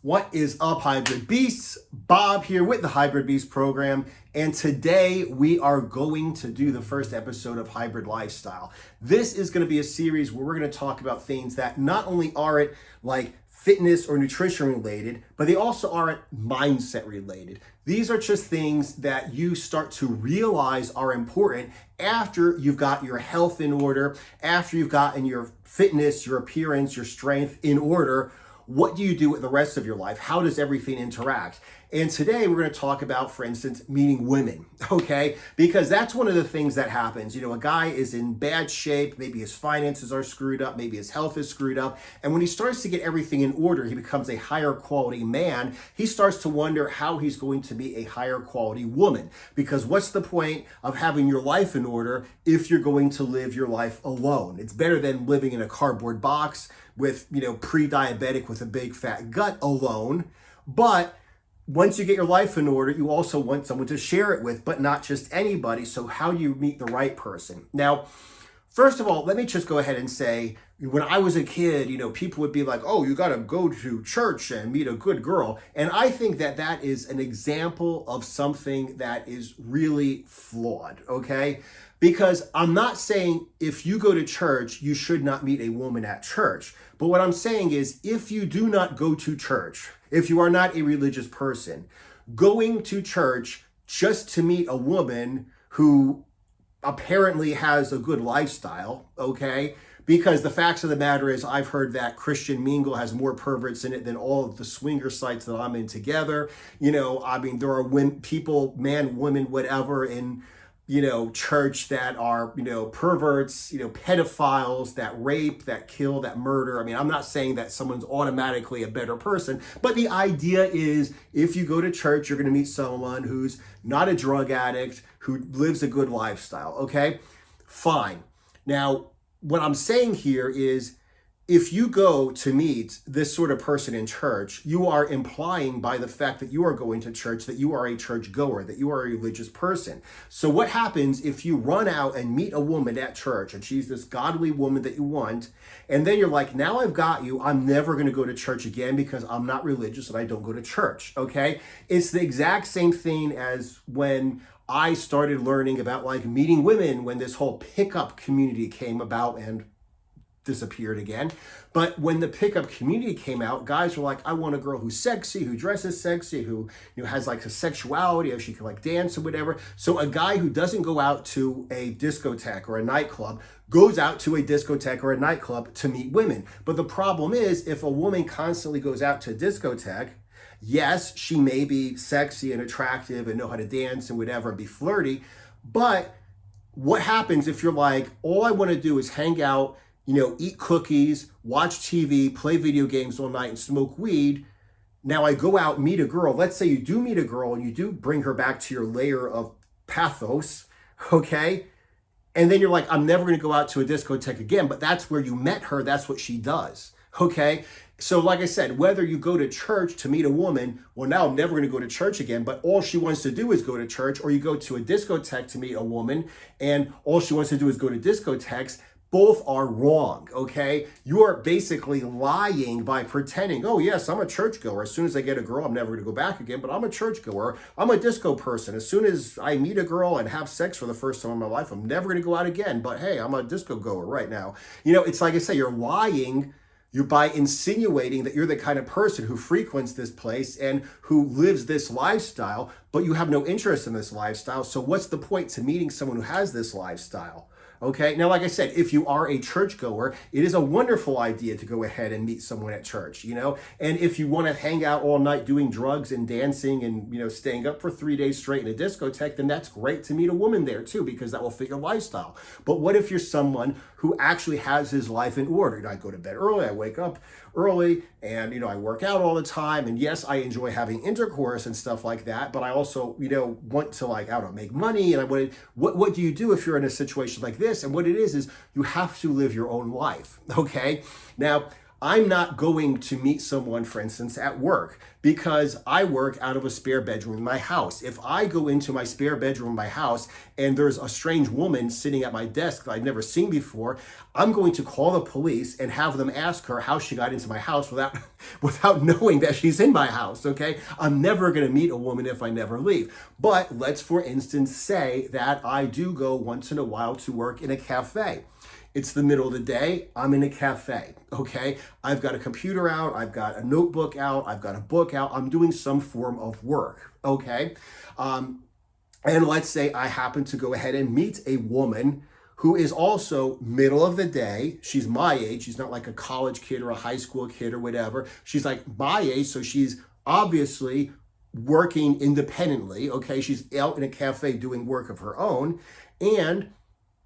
What is up, Hybrid Beasts? Bob here with the Hybrid Beast program, and today we are going to do the first episode of Hybrid Lifestyle. This is going to be a series where we're going to talk about things that not only aren't like fitness or nutrition related, but they also aren't mindset related. These are just things that you start to realize are important after you've got your health in order, after you've gotten your fitness, your appearance, your strength in order. What do you do with the rest of your life? How does everything interact? And today we're going to talk about, for instance, meeting women, okay? Because that's one of the things that happens. You know, a guy is in bad shape, maybe his finances are screwed up, maybe his health is screwed up. And when he starts to get everything in order, he becomes a higher quality man. He starts to wonder how he's going to be a higher quality woman. Because what's the point of having your life in order if you're going to live your life alone? It's better than living in a cardboard box with, you know, pre-diabetic with a big fat gut alone. But once you get your life in order, you also want someone to share it with, but not just anybody. So how do you meet the right person? Now, first of all, let me just go ahead and say, when I was a kid, you know, people would be like, oh, you got to go to church and meet a good girl. And I think that that is an example of something that is really flawed, okay? Because I'm not saying if you go to church, you should not meet a woman at church. But what I'm saying is if you do not go to church, if you are not a religious person, going to church just to meet a woman who apparently has a good lifestyle, okay? Because the facts of the matter is I've heard that Christian Mingle has more perverts in it than all of the swinger sites that I'm in together. You know, I mean, there are people, man, women, whatever, in, you know, church that are, you know, perverts, you know, pedophiles, that rape, that kill, that murder. I mean, I'm not saying that someone's automatically a better person, but the idea is if you go to church, you're going to meet someone who's not a drug addict, who lives a good lifestyle, okay? Fine. Now, what I'm saying here is if you go to meet this sort of person in church, you are implying by the fact that you are going to church that you are a church goer, that you are a religious person. So what happens if you run out and meet a woman at church and she's this godly woman that you want, and then you're like, now I've got you, I'm never going to go to church again because I'm not religious and I don't go to church, okay? It's the exact same thing as when I started learning about like meeting women when this whole pickup community came about and disappeared again. But when the pickup community came out, guys were like, I want a girl who's sexy, who dresses sexy, who, you know, has like a sexuality, or she can like dance or whatever. So a guy who doesn't go out to a discotheque or a nightclub goes out to a discotheque or a nightclub to meet women. But the problem is if a woman constantly goes out to a discotheque, yes, she may be sexy and attractive and know how to dance and whatever and be flirty. But what happens if you're like, all I want to do is hang out, you know, eat cookies, watch TV, play video games all night and smoke weed. Now I go out, meet a girl. Let's say you do meet a girl and you do bring her back to your layer of pathos, okay? And then you're like, I'm never going to go out to a discotheque again, but that's where you met her. That's what she does, okay? So like I said, whether you go to church to meet a woman, well, now I'm never going to go to church again, but all she wants to do is go to church, or you go to a discotheque to meet a woman and all she wants to do is go to discotheques, both are wrong, okay? You are basically lying by pretending, oh yes, I'm a churchgoer. As soon as I get a girl, I'm never going to go back again, but I'm a churchgoer. I'm a disco person. As soon as I meet a girl and have sex for the first time in my life, I'm never going to go out again, but hey, I'm a disco goer right now. You know, it's like I say, you're lying. You're by insinuating that you're the kind of person who frequents this place and who lives this lifestyle, but you have no interest in this lifestyle. So what's the point to meeting someone who has this lifestyle? Okay, now, like I said, if you are a churchgoer, it is a wonderful idea to go ahead and meet someone at church, you know? And if you want to hang out all night doing drugs and dancing and, you know, staying up for 3 days straight in a discotheque, then that's great to meet a woman there too, because that will fit your lifestyle. But what if you're someone who actually has his life in order? You know, I go to bed early, I wake up early, and, you know, I work out all the time. And yes, I enjoy having intercourse and stuff like that, but I also, you know, want to, like, I don't know, make money. And I want to, what do you do if you're in a situation like this? And what it is you have to live your own life, okay? Now, I'm not going to meet someone, for instance, at work because I work out of a spare bedroom in my house. If I go into my spare bedroom in my house and there's a strange woman sitting at my desk that I've never seen before, I'm going to call the police and have them ask her how she got into my house without knowing that she's in my house, okay? I'm never going to meet a woman if I never leave. But let's, for instance, say that I do go once in a while to work in a cafe. It's the middle of the day, I'm in a cafe, okay? I've got a computer out, I've got a notebook out, I've got a book out, I'm doing some form of work, okay? And let's say I happen to go ahead and meet a woman who is also middle of the day. She's my age, she's not like a college kid or a high school kid or whatever. She's like my age, so she's obviously working independently, okay? She's out in a cafe doing work of her own, and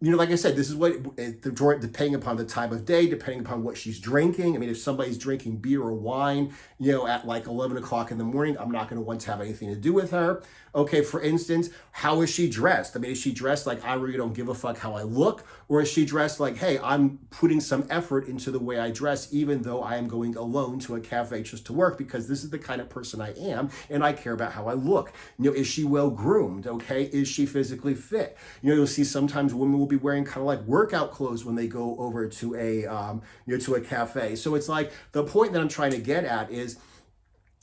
like I said, this is what, depending upon the time of day, depending upon what she's drinking. I mean, if somebody's drinking beer or wine, at like 11 o'clock in the morning, I'm not going to want to have anything to do with her. Okay, for instance, how is she dressed? I mean, is she dressed like I really don't give a fuck how I look? Or is she dressed like, hey, I'm putting some effort into the way I dress, even though I am going alone to a cafe just to work, because this is the kind of person I am, and I care about how I look. Is she well groomed? Okay, is she physically fit? You'll see sometimes women will be wearing kind of like workout clothes when they go over to a cafe. So it's like, the point that I'm trying to get at is,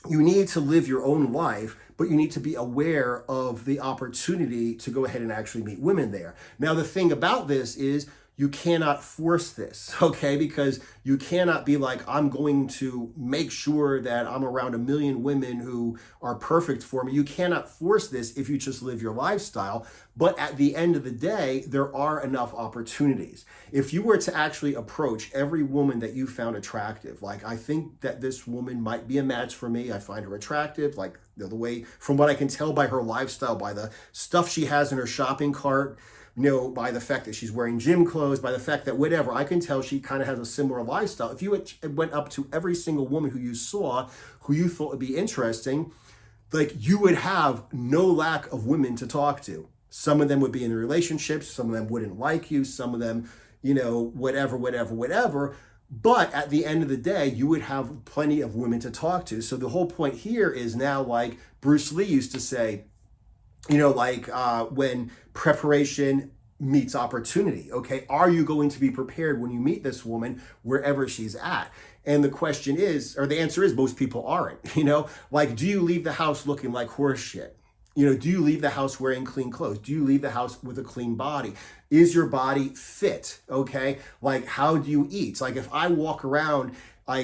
you need to live your own life, but you need to be aware of the opportunity to go ahead and actually meet women there. Now, the thing about this is, you cannot force this, okay? Because you cannot be like, I'm going to make sure that I'm around a million women who are perfect for me. You cannot force this if you just live your lifestyle. But at the end of the day, there are enough opportunities. If you were to actually approach every woman that you found attractive, like, I think that this woman might be a match for me, I find her attractive, like the way, from what I can tell by her lifestyle, by the stuff she has in her shopping cart, by the fact that she's wearing gym clothes, by the fact that whatever, I can tell she kind of has a similar lifestyle. If you went up to every single woman who you saw, who you thought would be interesting, like, you would have no lack of women to talk to. Some of them would be in relationships, some of them wouldn't like you, some of them, whatever. But at the end of the day, you would have plenty of women to talk to. So the whole point here is now, like Bruce Lee used to say, when preparation meets opportunity, okay? Are you going to be prepared when you meet this woman wherever she's at? And the question is, or the answer is, most people aren't, do you leave the house looking like horse shit? Do you leave the house wearing clean clothes? Do you leave the house with a clean body? Is your body fit, okay? Like, how do you eat? Like, if I walk around, I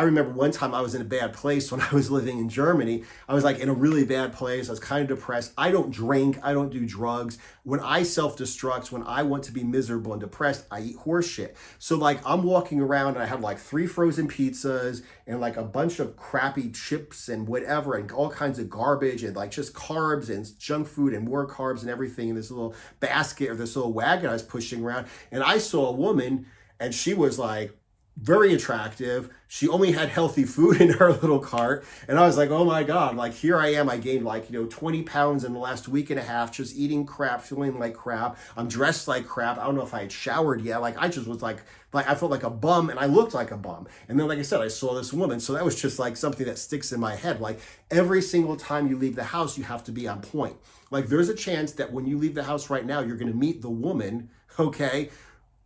remember one time I was in a bad place when I was living in Germany. I was like in a really bad place. I was kind of depressed. I don't drink. I don't do drugs. When I self-destruct, when I want to be miserable and depressed, I eat horse shit. So like, I'm walking around and I have like 3 frozen pizzas and like a bunch of crappy chips and whatever and all kinds of garbage and like just carbs and junk food and more carbs and everything in this little basket or this little wagon I was pushing around. And I saw a woman and she was like, very attractive. She only had healthy food in her little cart. And I was like, oh my God, like, here I am. I gained like, 20 pounds in the last week and a half, just eating crap, feeling like crap. I'm dressed like crap. I don't know if I had showered yet. Like, I just was like I felt like a bum and I looked like a bum. And then, like I said, I saw this woman. So that was just like something that sticks in my head. Like, every single time you leave the house, you have to be on point. Like, there's a chance that when you leave the house right now, you're going to meet the woman, okay,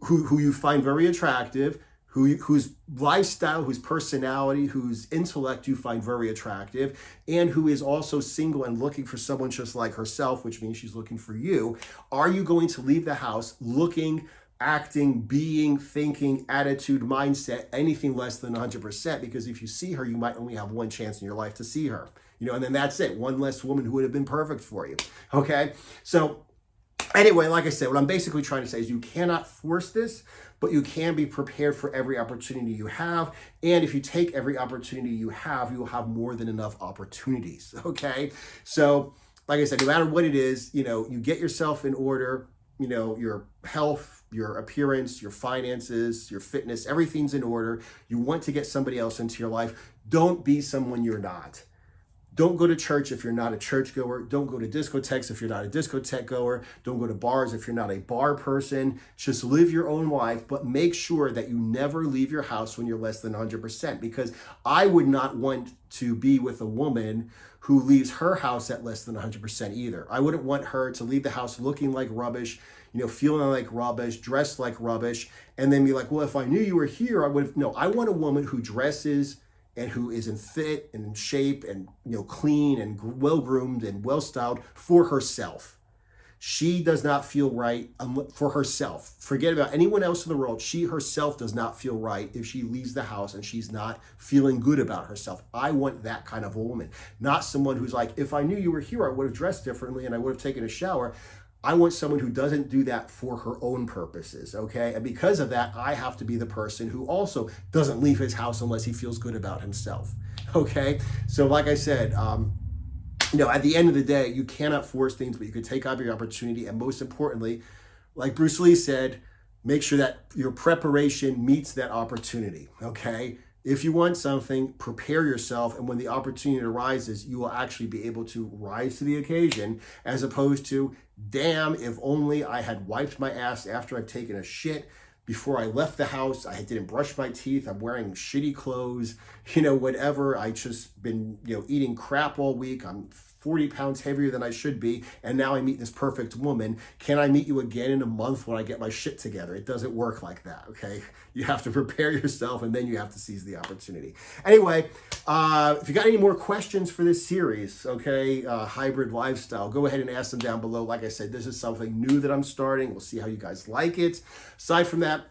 who you find very attractive, whose lifestyle, whose personality, whose intellect you find very attractive, and who is also single and looking for someone just like herself, which means she's looking for you. Are you going to leave the house looking, acting, being, thinking, attitude, mindset, anything less than 100%? Because if you see her, you might only have one chance in your life to see her, and then that's it. One less woman who would have been perfect for you, okay? So anyway, like I said, what I'm basically trying to say is, you cannot force this, but you can be prepared for every opportunity you have. And if you take every opportunity you have, you will have more than enough opportunities, okay? So, like I said, no matter what it is, you get yourself in order, your health, your appearance, your finances, your fitness, everything's in order. You want to get somebody else into your life. Don't be someone you're not. Don't go to church if you're not a churchgoer. Don't go to discotheques if you're not a discotheque goer. Don't go to bars if you're not a bar person. Just live your own life, but make sure that you never leave your house when you're less than 100%, because I would not want to be with a woman who leaves her house at less than 100% either. I wouldn't want her to leave the house looking like rubbish, feeling like rubbish, dressed like rubbish, and then be like, well, if I knew you were here, I would have. No, I want a woman who dresses and who is in fit and in shape and clean and well-groomed and well-styled for herself. She does not feel right for herself. Forget about anyone else in the world. She herself does not feel right if she leaves the house and she's not feeling good about herself. I want that kind of a woman, not someone who's like, if I knew you were here, I would have dressed differently and I would have taken a shower. I want someone who doesn't do that for her own purposes, okay? And because of that, I have to be the person who also doesn't leave his house unless he feels good about himself, okay? So like I said, at the end of the day, you cannot force things, but you can take up your opportunity. And most importantly, like Bruce Lee said, make sure that your preparation meets that opportunity, okay? If you want something, prepare yourself, and when the opportunity arises, you will actually be able to rise to the occasion, as opposed to, damn, if only I had wiped my ass after I've taken a shit before I left the house. I didn't brush my teeth. I'm wearing shitty clothes, whatever. I just been, eating crap all week. I'm 40 pounds heavier than I should be, and now I meet this perfect woman. Can I meet you again in a month when I get my shit together? It doesn't work like that, okay? You have to prepare yourself, and then you have to seize the opportunity. Anyway, if you got any more questions for this series, okay, hybrid lifestyle, go ahead and ask them down below. Like I said, this is something new that I'm starting. We'll see how you guys like it. Aside from that,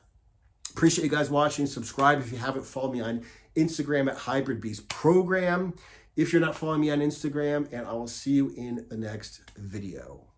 appreciate you guys watching. Subscribe if you haven't. Follow me on Instagram at Hybrid Beast Program if you're not following me on Instagram, and I will see you in the next video.